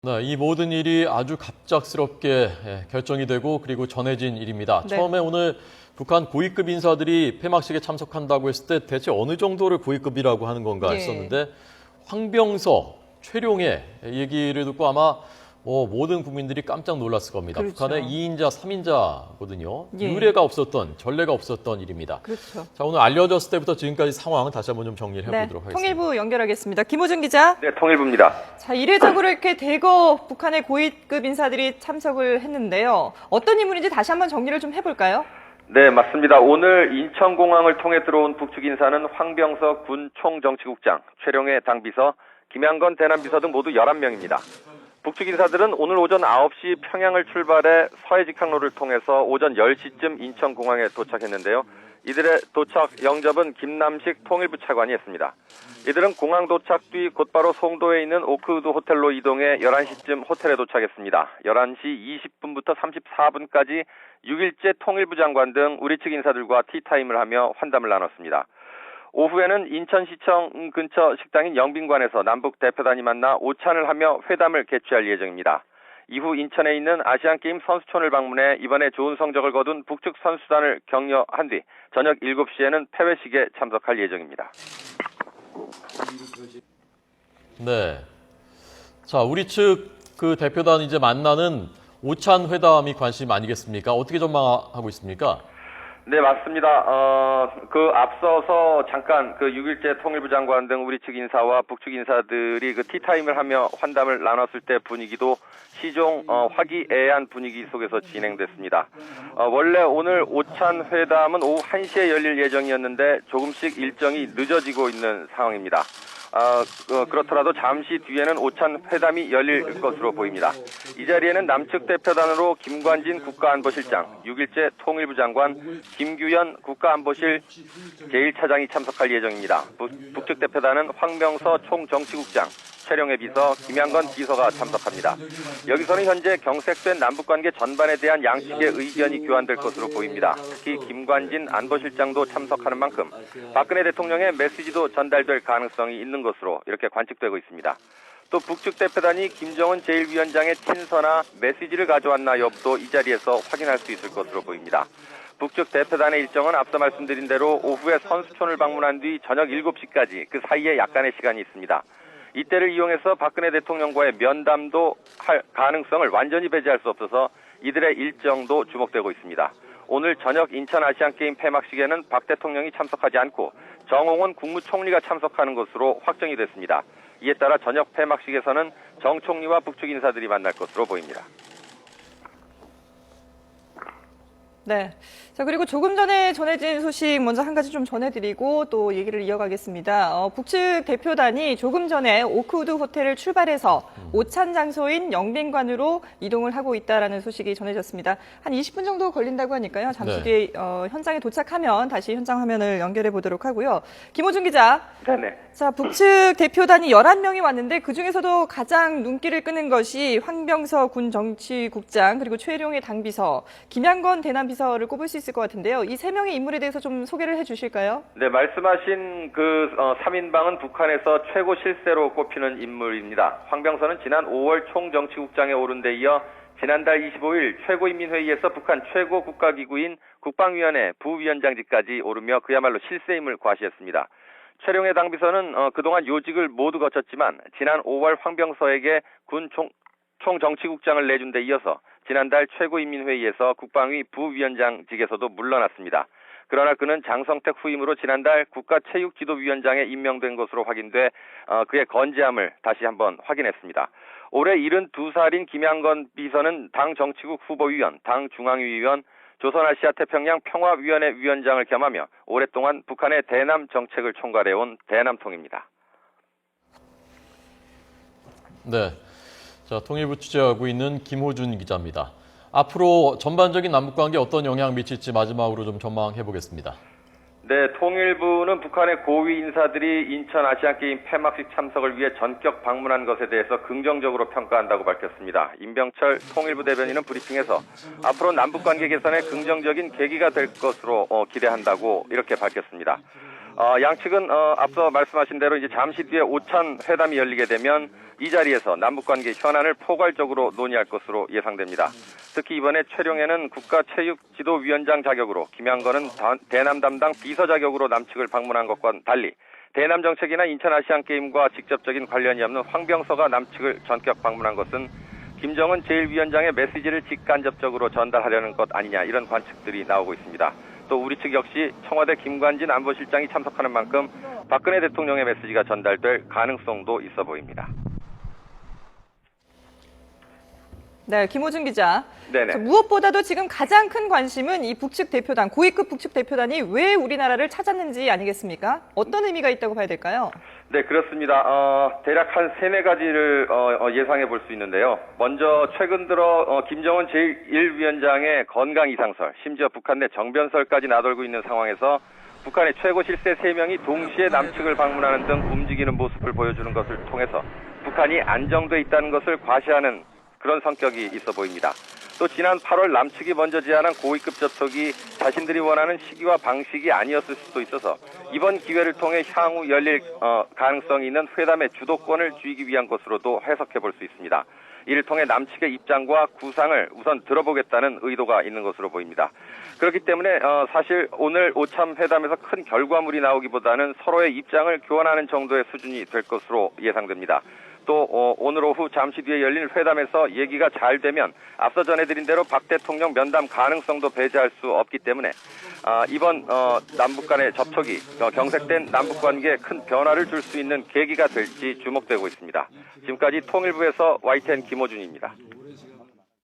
네, 이 모든 일이 아주 갑작스럽게 결정이 되고 그리고 전해진 일입니다. 네. 처음에 오늘 북한 고위급 인사들이 폐막식에 참석한다고 했을 때 대체 어느 정도를 고위급이라고 하는 건가 예. 했었는데 황병서, 최룡해 얘기를 듣고 아마 모든 국민들이 깜짝 놀랐을 겁니다. 그렇죠. 북한의 2인자, 3인자거든요. 예. 유례가 없었던, 전례가 없었던 일입니다. 그렇죠. 자, 오늘 알려졌을 때부터 지금까지 상황 다시 한번 좀 정리를 네, 해보도록 하겠습니다. 통일부 연결하겠습니다. 김호준 기자. 네, 통일부입니다. 자, 이례적으로 이렇게 대거 북한의 고위급 인사들이 참석을 했는데요. 어떤 인물인지 다시 한번 정리를 좀 해볼까요? 네, 맞습니다. 오늘 인천공항을 통해 들어온 북측 인사는 황병서 군 총정치국장, 최룡해 당비서, 김양건 대남비서 등 모두 11명입니다. 북측 인사들은 오늘 오전 9시 평양을 출발해 서해 직항로를 통해서 오전 10시쯤 인천공항에 도착했는데요. 이들의 도착 영접은 김남식 통일부 차관이 했습니다. 이들은 공항 도착 뒤 곧바로 송도에 있는 오크우드 호텔로 이동해 11시쯤 호텔에 도착했습니다. 11시 20분부터 34분까지 6일째 통일부 장관 등 우리 측 인사들과 티타임을 하며 환담을 나눴습니다. 오후에는 인천시청 근처 식당인 영빈관에서 남북 대표단이 만나 오찬을 하며 회담을 개최할 예정입니다. 이후 인천에 있는 아시안게임 선수촌을 방문해 이번에 좋은 성적을 거둔 북측 선수단을 격려한 뒤 저녁 7시에는 폐회식에 참석할 예정입니다. 네. 자, 우리 측 그 대표단 이제 만나는 오찬 회담이 관심 아니겠습니까? 어떻게 전망하고 있습니까? 네, 맞습니다. 그 앞서서 잠깐 그 6일째 통일부 장관 등 우리 측 인사와 북측 인사들이 그 티타임을 하며 환담을 나눴을 때 분위기도 시종 화기애애한 분위기 속에서 진행됐습니다. 원래 오늘 오찬 회담은 오후 1시에 열릴 예정이었는데 조금씩 일정이 늦어지고 있는 상황입니다. 그렇더라도 잠시 뒤에는 오찬 회담이 열릴 것으로 보입니다. 이 자리에는 남측 대표단으로 김관진 국가안보실장, 6일째 통일부 장관, 김규현 국가안보실 제1차장이 참석할 예정입니다. 북측 대표단은 황병서 총정치국장, 최룡해 비서, 김양건 비서가 참석합니다. 여기서는 현재 경색된 남북관계 전반에 대한 양측의 의견이 교환될 것으로 보입니다. 특히 김관진 안보실장도 참석하는 만큼 박근혜 대통령의 메시지도 전달될 가능성이 있는 것으로 이렇게 관측되고 있습니다. 또 북측 대표단이 김정은 제1위원장의 친서나 메시지를 가져왔나 여부도 이 자리에서 확인할 수 있을 것으로 보입니다. 북측 대표단의 일정은 앞서 말씀드린 대로 오후에 선수촌을 방문한 뒤 저녁 7시까지 그 사이에 약간의 시간이 있습니다. 이때를 이용해서 박근혜 대통령과의 면담도 할 가능성을 완전히 배제할 수 없어서 이들의 일정도 주목되고 있습니다. 오늘 저녁 인천 아시안게임 폐막식에는 박 대통령이 참석하지 않고 정홍원 국무총리가 참석하는 것으로 확정이 됐습니다. 이에 따라 저녁 폐막식에서는 정 총리와 북측 인사들이 만날 것으로 보입니다. 네. 자, 그리고 조금 전에 전해진 소식 먼저 한 가지 좀 전해드리고 또 얘기를 이어가겠습니다. 북측 대표단이 조금 전에 오크우드 호텔을 출발해서 오찬 장소인 영빈관으로 이동을 하고 있다라는 소식이 전해졌습니다. 한 20분 정도 걸린다고 하니까요. 잠시 네. 뒤에 현장에 도착하면 다시 현장 화면을 연결해 보도록 하고요. 김호준 기자. 네네. 자, 북측 대표단이 11명이 왔는데 그중에서도 가장 눈길을 끄는 것이 황병서 군 정치국장 그리고 최룡해 당비서, 김양건 대남비서를 꼽을 수 있을 것 같은데요. 이 3명의 인물에 대해서 좀 소개를 해주실까요? 네, 말씀하신 그 3인방은 북한에서 최고 실세로 꼽히는 인물입니다. 황병서는 지난 5월 총정치국장에 오른 데 이어 지난달 25일 최고인민회의에서 북한 최고 국가기구인 국방위원회 부위원장직까지 오르며 그야말로 실세임을 과시했습니다. 최룡해 당비서는 그동안 요직을 모두 거쳤지만 지난 5월 황병서에게 군 총정치국장을 내준 데 이어서 지난달 최고인민회의에서 국방위 부위원장직에서도 물러났습니다. 그러나 그는 장성택 후임으로 지난달 국가체육지도위원장에 임명된 것으로 확인돼 그의 건재함을 다시 한번 확인했습니다. 올해 72살인 김양건 비서는 당 정치국 후보위원, 당 중앙위원, 조선아시아 태평양 평화위원회 위원장을 겸하며 오랫동안 북한의 대남 정책을 총괄해온 대남통입니다. 네. 자, 통일부 취재하고 있는 김호준 기자입니다. 앞으로 전반적인 남북관계에 어떤 영향을 미칠지 마지막으로 좀 전망해 보겠습니다. 네, 통일부는 북한의 고위 인사들이 인천 아시안게임 폐막식 참석을 위해 전격 방문한 것에 대해서 긍정적으로 평가한다고 밝혔습니다. 임병철 통일부 대변인은 브리핑에서 앞으로 남북관계 개선에 긍정적인 계기가 될 것으로 기대한다고 이렇게 밝혔습니다. 양측은 앞서 말씀하신 대로 이제 잠시 뒤에 오찬 회담이 열리게 되면 이 자리에서 남북관계 현안을 포괄적으로 논의할 것으로 예상됩니다. 특히 이번에 최룡해는 국가체육지도위원장 자격으로, 김양건은 대남 담당 비서 자격으로 남측을 방문한 것과 달리 대남 정책이나 인천 아시안게임과 직접적인 관련이 없는 황병서가 남측을 전격 방문한 것은 김정은 제1위원장의 메시지를 직간접적으로 전달하려는 것 아니냐, 이런 관측들이 나오고 있습니다. 또 우리 측 역시 청와대 김관진 안보실장이 참석하는 만큼 박근혜 대통령의 메시지가 전달될 가능성도 있어 보입니다. 네, 김호준 기자. 네네. 무엇보다도 지금 가장 큰 관심은 이 북측 대표단, 고위급 북측 대표단이 왜 우리나라를 찾았는지 아니겠습니까? 어떤 의미가 있다고 봐야 될까요? 네, 그렇습니다. 대략 한 3-4가지를 예상해 볼 수 있는데요. 먼저 최근 들어 김정은 제1위원장의 건강 이상설, 심지어 북한 내 정변설까지 나돌고 있는 상황에서 북한의 최고 실세 3명이 동시에 남측을 방문하는 등 움직이는 모습을 보여주는 것을 통해서 북한이 안정돼 있다는 것을 과시하는 그런 성격이 있어 보입니다. 또 지난 8월 남측이 먼저 제안한 고위급 접촉이 자신들이 원하는 시기와 방식이 아니었을 수도 있어서 이번 기회를 통해 향후 열릴 가능성이 있는 회담의 주도권을 쥐기 위한 것으로도 해석해 볼 수 있습니다. 이를 통해 남측의 입장과 구상을 우선 들어보겠다는 의도가 있는 것으로 보입니다. 그렇기 때문에 사실 오늘 오참 회담에서 큰 결과물이 나오기보다는 서로의 입장을 교환하는 정도의 수준이 될 것으로 예상됩니다. 또 오늘 오후 잠시 뒤에 열린 회담에서 얘기가 잘 되면 앞서 전해드린 대로 박 대통령 면담 가능성도 배제할 수 없기 때문에 이번 남북 간의 접촉이 경색된 남북 관계에 큰 변화를 줄 수 있는 계기가 될지 주목되고 있습니다. 지금까지 통일부에서 YTN 김호준입니다.